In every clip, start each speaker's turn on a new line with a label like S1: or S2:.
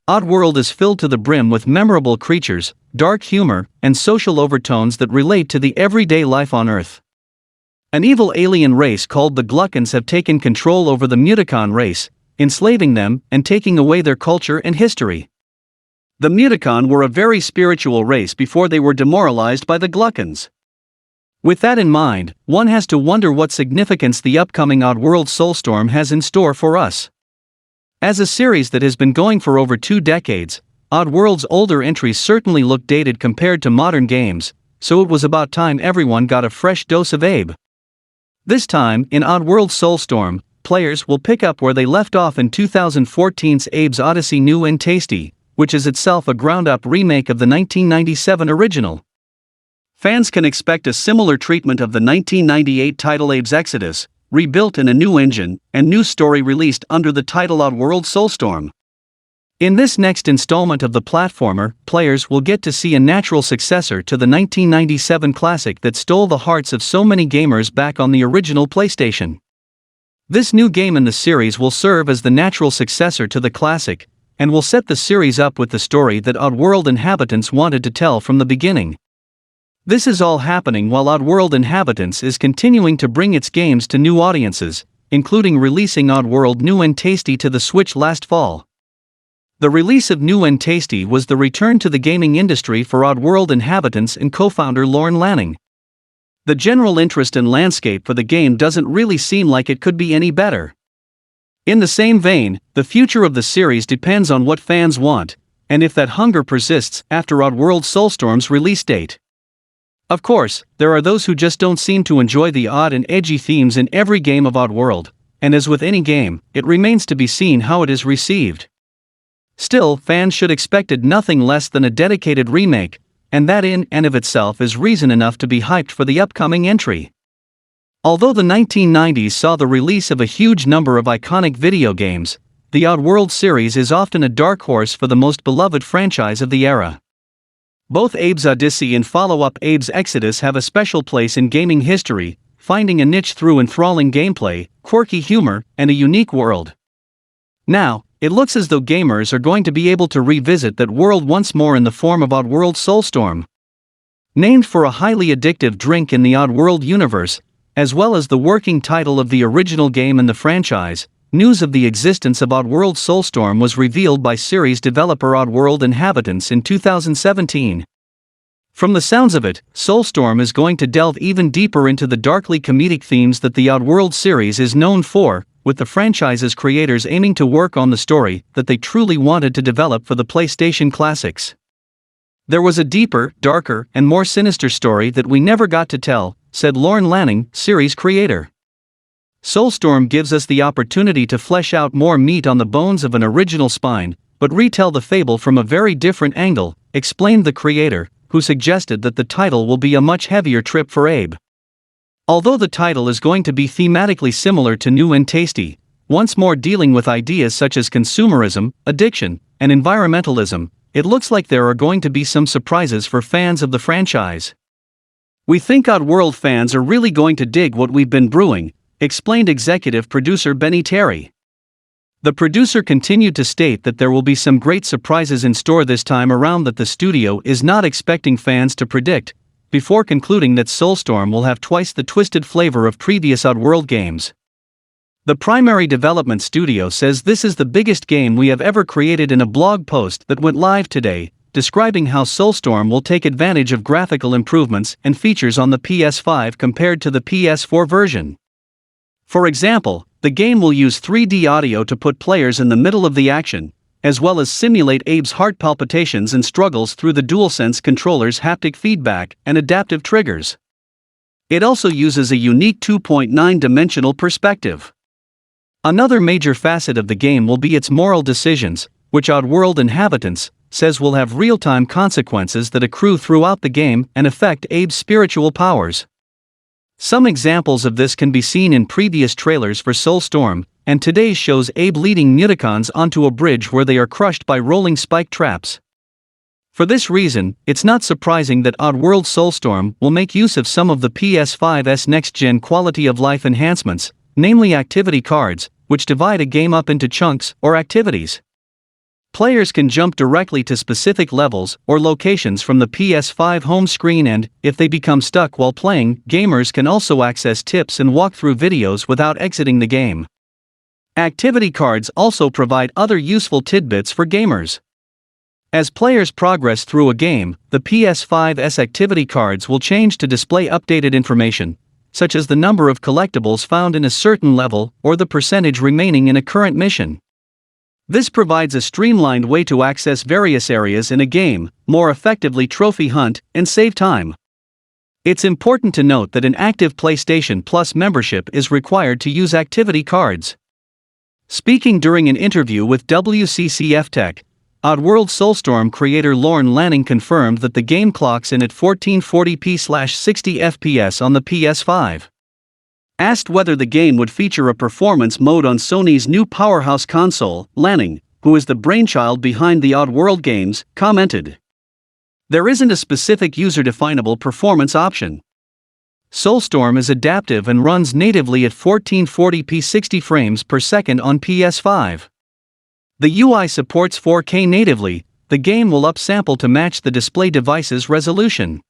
S1: Oddworld is filled to the brim with memorable creatures, dark humor, and social overtones that relate to the everyday life on Earth. An evil alien race called the Gluckons have taken control over the Muticon race, enslaving them and taking away their culture and history. The Muticon were a very spiritual race before they were demoralized by the Gluckons. With that in mind, one has to wonder what significance the upcoming Oddworld Soulstorm has in store for us. As a series that has been going for over 2 decades, Oddworld's older entries certainly look dated compared to modern games, so it was about time everyone got a fresh dose of Abe. This time, in Oddworld Soulstorm, players will pick up where they left off in 2014's Abe's Odyssey New and Tasty, which is itself a ground-up remake of the 1997 original. Fans can expect a similar treatment of the 1998 title Abe's Exodus, rebuilt in a new engine, and new story released under the title Oddworld Soulstorm. In this next installment of the platformer, players will get to see a natural successor to the 1997 classic that stole the hearts of so many gamers back on the original PlayStation. This new game in the series will serve as the natural successor to the classic, and will set the series up with the story that Oddworld Inhabitants wanted to tell from the beginning. This is all happening while Oddworld Inhabitants is continuing to bring its games to new audiences, including releasing Oddworld New and Tasty to the Switch last fall. The release of New and Tasty was the return to the gaming industry for Oddworld Inhabitants and co-founder Lorne Lanning. The general interest and landscape for the game doesn't really seem like it could be any better. In the same vein, the future of the series depends on what fans want, and if that hunger persists after Oddworld Soulstorm's release date. Of course, there are those who just don't seem to enjoy the odd and edgy themes in every game of Oddworld, and as with any game, it remains to be seen how it is received. Still, fans should expect nothing less than a dedicated remake, and that in and of itself is reason enough to be hyped for the upcoming entry. Although the 1990s saw the release of a huge number of iconic video games, the Oddworld series is often a dark horse for the most beloved franchise of the era. Both Abe's Odyssey and follow-up Abe's Exodus have a special place in gaming history, finding a niche through enthralling gameplay, quirky humor, and a unique world. Now, it looks as though gamers are going to be able to revisit that world once more in the form of Oddworld Soulstorm. Named for a highly addictive drink in the Oddworld universe, as well as the working title of the original game in the franchise, news of the existence of Oddworld Soulstorm was revealed by series developer Oddworld Inhabitants in 2017. From the sounds of it, Soulstorm is going to delve even deeper into the darkly comedic themes that the Oddworld series is known for, with the franchise's creators aiming to work on the story that they truly wanted to develop for the PlayStation classics. There was a deeper, darker, and more sinister story that we never got to tell, said Lorne Lanning, series creator. Soulstorm gives us the opportunity to flesh out more meat on the bones of an original spine, but retell the fable from a very different angle, explained the creator, who suggested that the title will be a much heavier trip for Abe. Although the title is going to be thematically similar to New and Tasty, once more dealing with ideas such as consumerism, addiction, and environmentalism, it looks like there are going to be some surprises for fans of the franchise. We think Oddworld fans are really going to dig what we've been brewing, explained executive producer Benny Terry. The producer continued to state that there will be some great surprises in store this time around that the studio is not expecting fans to predict, before concluding that Soulstorm will have twice the twisted flavor of previous Oddworld games. The primary development studio says this is the biggest game we have ever created in a blog post that went live today, describing how Soulstorm will take advantage of graphical improvements and features on the PS5 compared to the PS4 version. For example, the game will use 3D audio to put players in the middle of the action, as well as simulate Abe's heart palpitations and struggles through the DualSense controller's haptic feedback and adaptive triggers. It also uses a unique 2.9-dimensional perspective. Another major facet of the game will be its moral decisions, which Oddworld Inhabitants says will have real-time consequences that accrue throughout the game and affect Abe's spiritual powers. Some examples of this can be seen in previous trailers for Soulstorm, and today shows Abe leading Muticons onto a bridge where they are crushed by rolling spike traps. For this reason, it's not surprising that Oddworld Soulstorm will make use of some of the PS5's next-gen quality-of-life enhancements, namely activity cards, which divide a game up into chunks or activities. Players can jump directly to specific levels or locations from the PS5 home screen, and, if they become stuck while playing, gamers can also access tips and walkthrough videos without exiting the game. Activity cards also provide other useful tidbits for gamers. As players progress through a game, the PS5's activity cards will change to display updated information, such as the number of collectibles found in a certain level or the percentage remaining in a current mission. This provides a streamlined way to access various areas in a game, more effectively trophy hunt, and save time. It's important to note that an active PlayStation Plus membership is required to use activity cards. Speaking during an interview with WCCF Tech, Oddworld Soulstorm creator Lorne Lanning confirmed that the game clocks in at 1440p/60 FPS on the PS5. Asked whether the game would feature a performance mode on Sony's new powerhouse console, Lanning, who is the brainchild behind the Oddworld games, commented, "There isn't a specific user-definable performance option. Soulstorm is adaptive and runs natively at 1440p 60 frames per second on PS5. The UI supports 4K natively. The game will upsample to match the display device's resolution."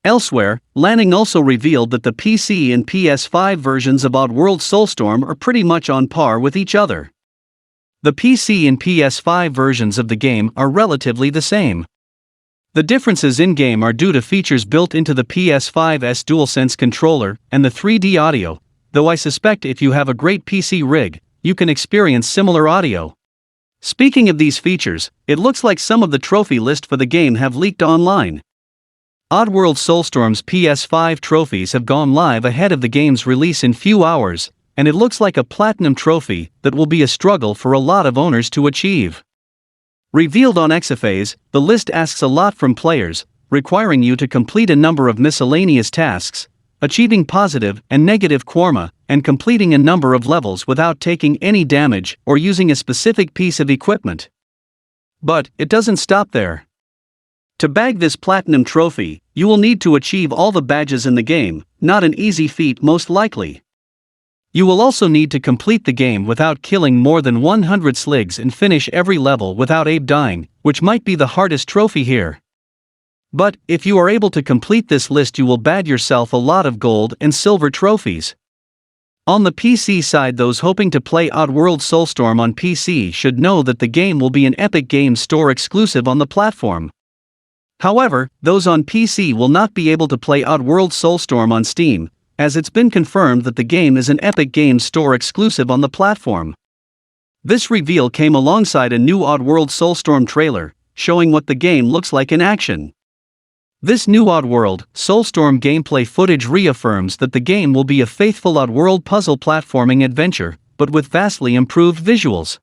S1: Elsewhere, Lanning also revealed that the PC and PS5 versions of Oddworld Soulstorm are pretty much on par with each other. The PC and PS5 versions of the game are relatively the same. The differences in-game are due to features built into the PS5's DualSense controller and the 3D audio, though I suspect if you have a great PC rig, you can experience similar audio. Speaking of these features, it looks like some of the trophy list for the game have leaked online. Oddworld Soulstorm's PS5 trophies have gone live ahead of the game's release in few hours, and it looks like a platinum trophy that will be a struggle for a lot of owners to achieve. Revealed on XFAs, the list asks a lot from players, requiring you to complete a number of miscellaneous tasks, achieving positive and negative karma, and completing a number of levels without taking any damage or using a specific piece of equipment. But it doesn't stop there. To bag this platinum trophy, you will need to achieve all the badges in the game, not an easy feat most likely. You will also need to complete the game without killing more than 100 sligs and finish every level without Abe dying, which might be the hardest trophy here. But, if you are able to complete this list, you will bag yourself a lot of gold and silver trophies. On the PC side, those hoping to play Oddworld Soulstorm on PC should know that the game will be an Epic Games Store exclusive on the platform. However, those on PC will not be able to play Oddworld Soulstorm on Steam, as it's been confirmed that the game is an Epic Games Store exclusive on the platform. This reveal came alongside a new Oddworld Soulstorm trailer, showing what the game looks like in action. This new Oddworld Soulstorm gameplay footage reaffirms that the game will be a faithful Oddworld puzzle platforming adventure, but with vastly improved visuals.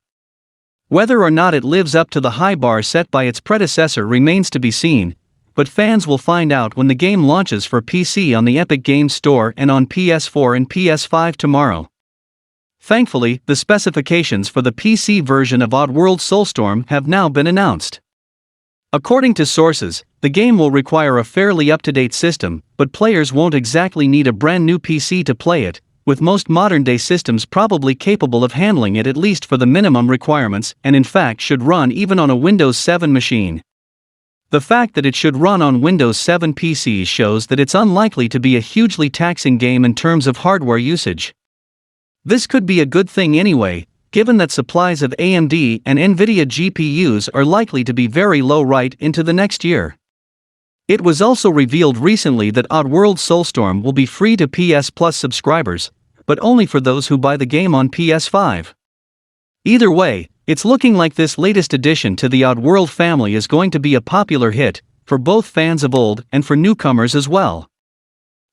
S1: Whether or not it lives up to the high bar set by its predecessor remains to be seen, but fans will find out when the game launches for PC on the Epic Games Store and on PS4 and PS5 tomorrow. Thankfully, the specifications for the PC version of Oddworld Soulstorm have now been announced. According to sources, the game will require a fairly up-to-date system, but players won't exactly need a brand new PC to play it, with most modern-day systems probably capable of handling it at least for the minimum requirements, and in fact should run even on a Windows 7 machine. The fact that it should run on Windows 7 PCs shows that it's unlikely to be a hugely taxing game in terms of hardware usage. This could be a good thing anyway, given that supplies of AMD and NVIDIA GPUs are likely to be very low right into the next year. It was also revealed recently that Oddworld Soulstorm will be free to PS Plus subscribers, but only for those who buy the game on PS5. Either way, it's looking like this latest addition to the Oddworld family is going to be a popular hit, for both fans of old and for newcomers as well.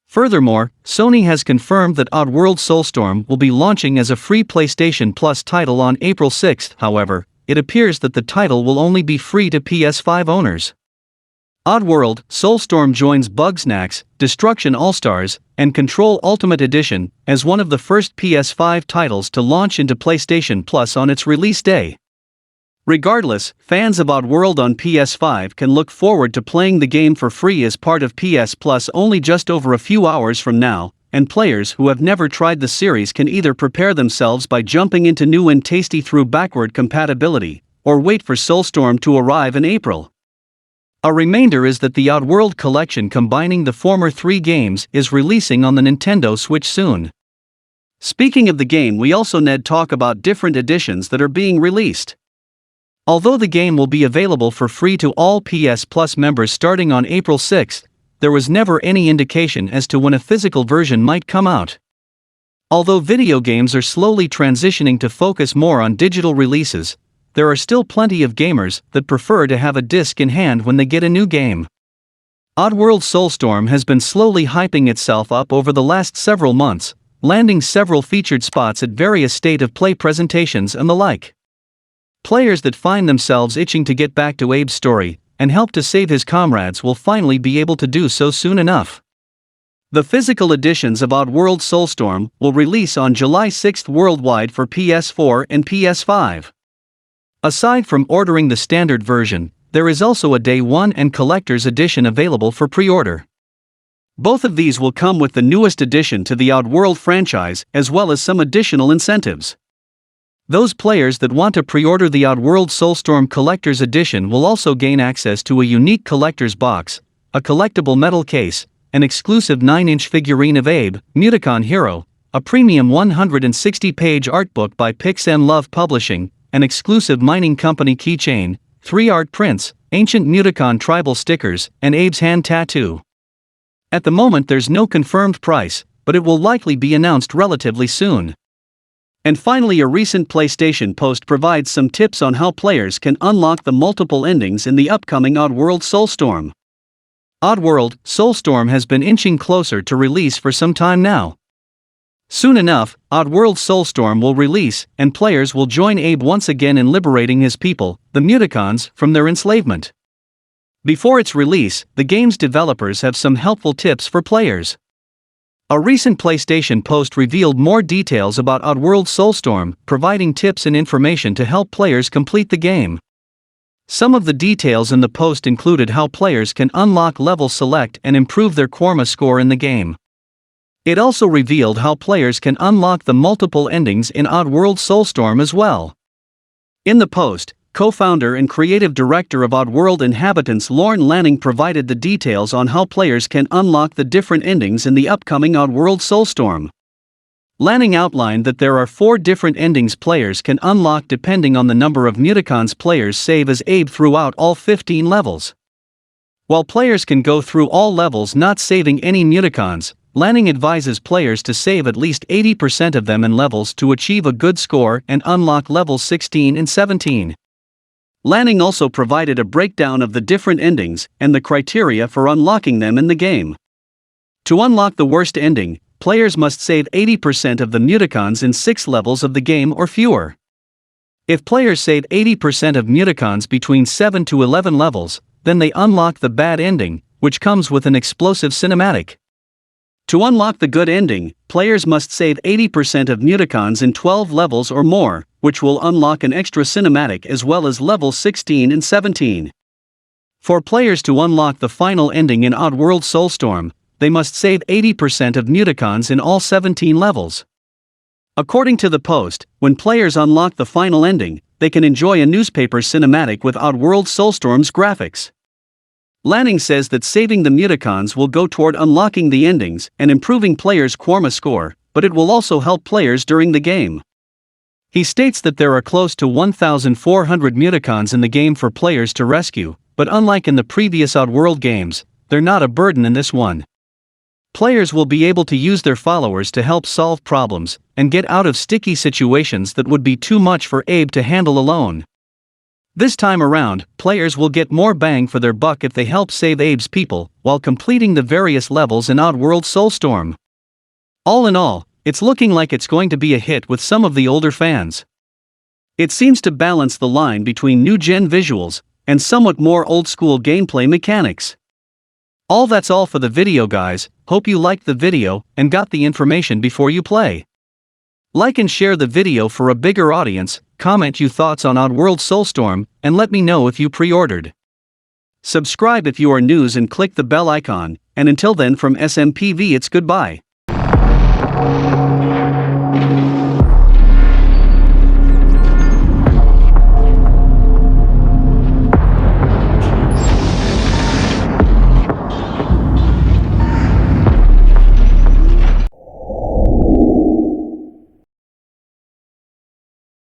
S1: Furthermore, Sony has confirmed that Oddworld Soulstorm will be launching as a free PlayStation Plus title on April 6. However, it appears that the title will only be free to PS5 owners. Oddworld Soulstorm joins Bugsnax, Destruction All-Stars, and Control Ultimate Edition as one of the first PS5 titles to launch into PlayStation Plus on its release day. Regardless, fans of Oddworld on PS5 can look forward to playing the game for free as part of PS Plus only just over a few hours from now, and players who have never tried the series can either prepare themselves by jumping into new and tasty through backward compatibility, or wait for Soulstorm to arrive in April. A reminder is that the Oddworld collection combining the former 3 games is releasing on the Nintendo Switch soon. Speaking of the game, we also need to talk about different editions that are being released. Although the game will be available for free to all PS Plus members starting on April 6, there was never any indication as to when a physical version might come out. Although video games are slowly transitioning to focus more on digital releases, there are still plenty of gamers that prefer to have a disc in hand when they get a new game. Oddworld Soulstorm has been slowly hyping itself up over the last several months, landing several featured spots at various state of play presentations and the like. Players that find themselves itching to get back to Abe's story and help to save his comrades will finally be able to do so soon enough. The physical editions of Oddworld Soulstorm will release on July 6 worldwide for PS4 and PS5. Aside from ordering the standard version, there is also a Day 1 and Collector's Edition available for pre-order. Both of these will come with the newest addition to the Oddworld franchise as well as some additional incentives. Those players that want to pre-order the Oddworld Soulstorm Collector's Edition will also gain access to a unique collector's box, a collectible metal case, an exclusive 9-inch figurine of Abe, Mutacon Hero, a premium 160-page art book by Pix and Love Publishing, an exclusive mining company keychain, 3 art prints, ancient Mutacon tribal stickers, and Abe's hand tattoo. At the moment there's no confirmed price, but it will likely be announced relatively soon. And finally, a recent PlayStation post provides some tips on how players can unlock the multiple endings in the upcoming Oddworld Soulstorm. Oddworld Soulstorm has been inching closer to release for some time now. Soon enough, Oddworld Soulstorm will release, and players will join Abe once again in liberating his people, the Mutacons, from their enslavement. Before its release, the game's developers have some helpful tips for players. A recent PlayStation post revealed more details about Oddworld Soulstorm, providing tips and information to help players complete the game. Some of the details in the post included how players can unlock level select and improve their Quarma score in the game. It also revealed how players can unlock the multiple endings in Oddworld Soulstorm as well. In the post, co-founder and creative director of Oddworld Inhabitants Lorne Lanning provided the details on how players can unlock the different endings in the upcoming Oddworld Soulstorm. Lanning outlined that there are 4 different endings players can unlock depending on the number of Mutacons players save as Abe throughout all 15 levels. While players can go through all levels not saving any Mutacons, Lanning advises players to save at least 80% of them in levels to achieve a good score and unlock levels 16 and 17. Lanning also provided a breakdown of the different endings and the criteria for unlocking them in the game. To unlock the worst ending, players must save 80% of the Mutacons in 6 levels of the game or fewer. If players save 80% of Mutacons between 7 to 11 levels, then they unlock the bad ending, which comes with an explosive cinematic. To unlock the good ending, players must save 80% of Mutacons in 12 levels or more, which will unlock an extra cinematic as well as levels 16 and 17. For players to unlock the final ending in Oddworld Soulstorm, they must save 80% of Mutacons in all 17 levels. According to the post, when players unlock the final ending, they can enjoy a newspaper cinematic with Oddworld Soulstorm's graphics. Lanning says that saving the Mutacons will go toward unlocking the endings and improving players' Quarma score, but it will also help players during the game. He states that there are close to 1,400 Mutacons in the game for players to rescue, but unlike in the previous Oddworld games, they're not a burden in this one. Players will be able to use their followers to help solve problems and get out of sticky situations that would be too much for Abe to handle alone. This time around, players will get more bang for their buck if they help save Abe's people while completing the various levels in Oddworld Soulstorm. All in all, it's looking like it's going to be a hit with some of the older fans. It seems to balance the line between new-gen visuals and somewhat more old-school gameplay mechanics. That's all for the video, guys. Hope you liked the video and got the information before you play. Like and share the video for a bigger audience, comment your thoughts on Oddworld Soulstorm, and let me know if you pre-ordered. Subscribe if you are new and click the bell icon, and until then from SMPV it's goodbye.